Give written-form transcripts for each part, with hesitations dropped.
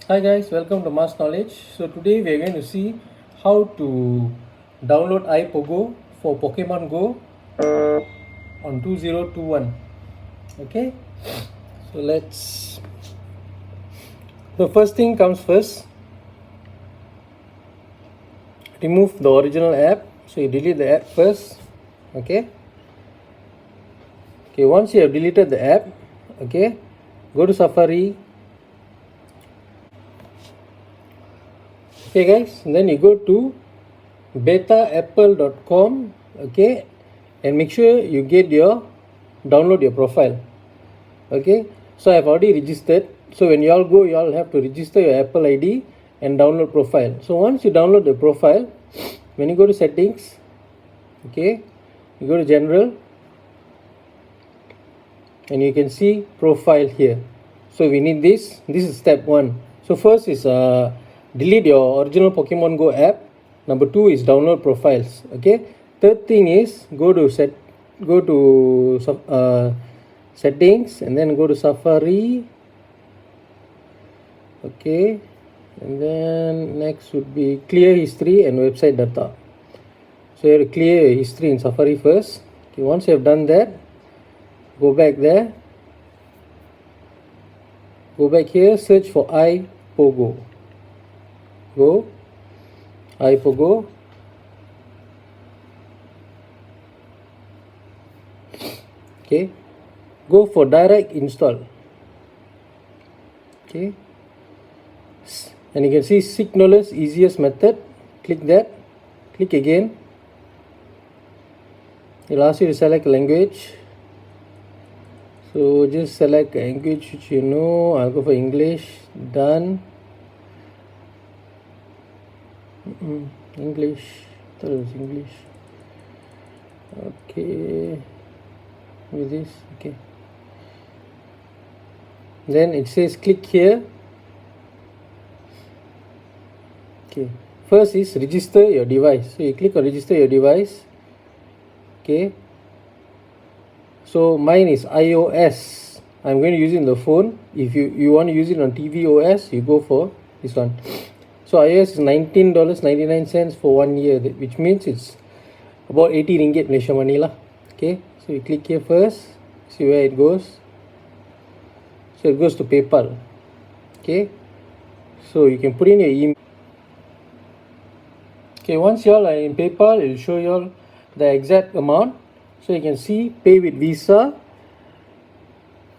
Hi guys, welcome to Mass Knowledge. So today we are going to see how to download iPogo for Pokemon Go on 2021. Okay, so the first thing comes first. Remove the original app. So you delete the app first. Okay. Okay. Once you have deleted the app, okay, go to Safari. Okay, guys. And then you go to betaapple.com. Okay, and make sure you download your profile. Okay, so I've already registered. So when you all go, you all have to register your Apple ID and download profile. So once you download the profile, when you go to settings, okay, you go to general and you can see profile here. So we need this is step 1. So first is delete your original Pokemon Go app. Number 2 is download profiles. Okay, third thing is go to settings and then go to Safari. Okay, and then next would be clear history and website data. So you have to clear your history in Safari first. Okay, once you have done that, go back there, go back here, search for iPogo. Go iPogo. Okay, go for direct install. Okay, and you can see $6 easiest method. Click that, click again. It'll ask you to select language. So just select language which you know. I'll go for English. Done. English. I thought it was English. Okay. With this. Okay. Then it says click here. Okay. First is register your device. So you click on register your device. Okay. So mine is iOS. I'm going to use it on the phone. If you want to use it on tvOS, you go for this one. So iOS is $19.99 for 1 year, which means it's about 80 ringgit Malaysia money lah. Okay, so you click here first, see where it goes. So it goes to PayPal. Okay, so you can put in your email. Okay, once you all are in PayPal, it will show you all the exact amount. So you can see pay with Visa,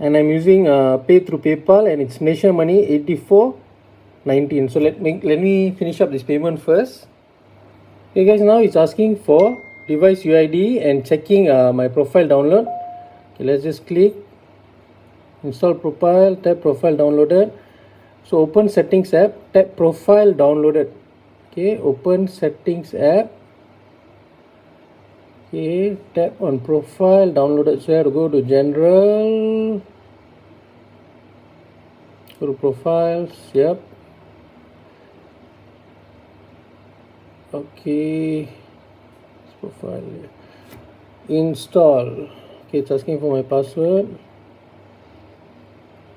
and I'm using pay through PayPal, and it's Malaysia money 84.19. So let me finish up this payment first. Okay guys, now it's asking for device UID and checking my profile download. Okay, let's just click install profile, tap profile downloaded. So open settings app, tap profile downloaded. Okay, open settings app. Okay, tap on profile downloaded. So I have to go to general, go to profiles. Yep. Okay, profile, install. Okay, it's asking for my password.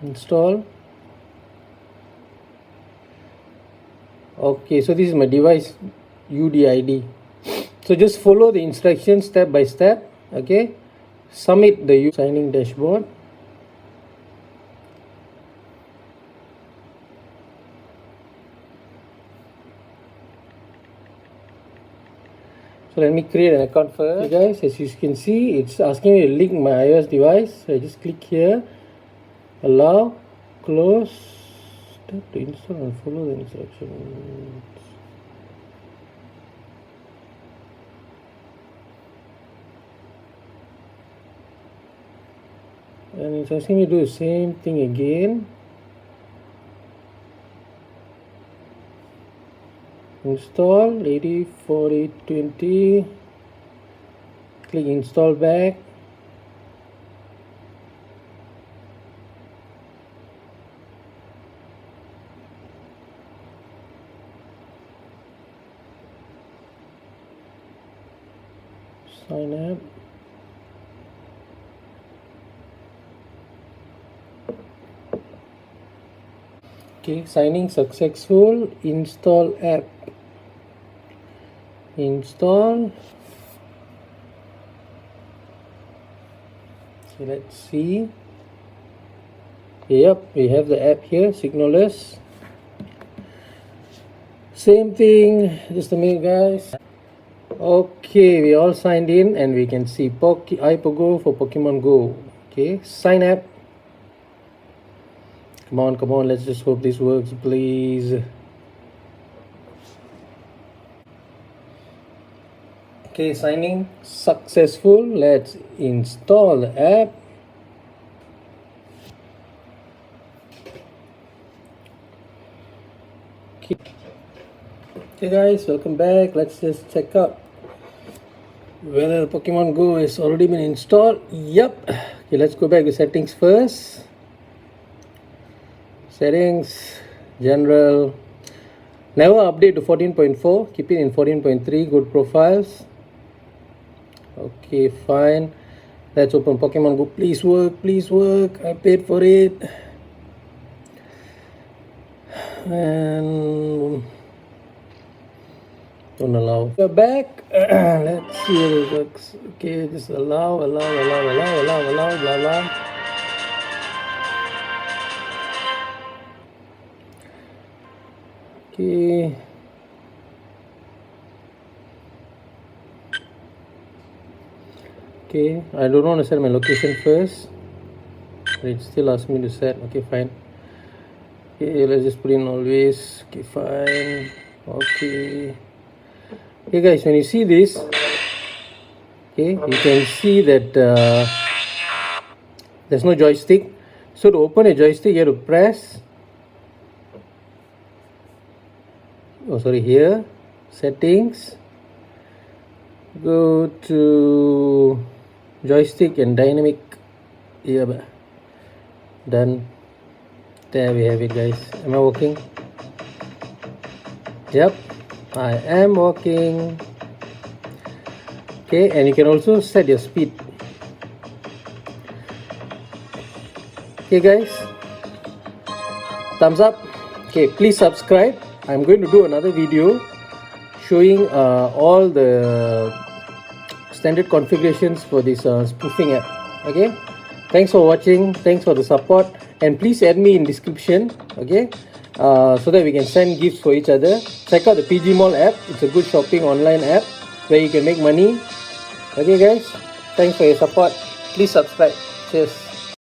Install. Okay, so this is my device UDID. So just follow the instructions step by step. Okay, submit the signing dashboard. So let me create an account first. Okay guys, as you can see, it's asking me to link my iOS device. So I just click here, allow, close, tap to install and follow the instructions. And it's asking me to do the same thing again. Install 84820. Click install back. Sign up. Okay, signing successful. Install app. Install. Okay, let's see. Yep, we have the app here, Signalers. Same thing, just a minute guys. Okay, we all signed in and we can see iPogo for Pokemon Go. Okay, sign app. Come on, let's just hope this works, please. Okay, signing successful. Let's install the app. Okay guys, welcome back. Let's just check out whether the Pokemon Go has already been installed. Yep. Okay, let's go back to settings first. Settings, general. Never update to 14.4. Keep it in 14.3. Go to profiles. Okay, fine. Let's open Pokemon Go. Please work, please work. I paid for it. And don't allow. We're back. Let's see if it works. Okay, just allow, blah blah. Okay. Okay, I don't want to set my location first. It still asks me to set. Okay, fine. Okay, let's just put in always. Okay, fine. Okay. Okay guys, when you see this, okay, you can see that there's no joystick. So to open a joystick, you have to press. Oh, sorry, here, settings. Go to joystick and dynamic. Yeah, done. There we have it, guys. Am I working? Yep, I am working. Okay, and you can also set your speed. Okay guys, thumbs up. Okay, please subscribe. I'm going to do another video showing all the standard configurations for this spoofing app. Okay, thanks for watching, thanks for the support, and please add me in description, okay, so that we can send gifts for each other. Check out the PG Mall app. It's a good shopping online app where you can make money. Okay guys, thanks for your support. Please subscribe. Cheers.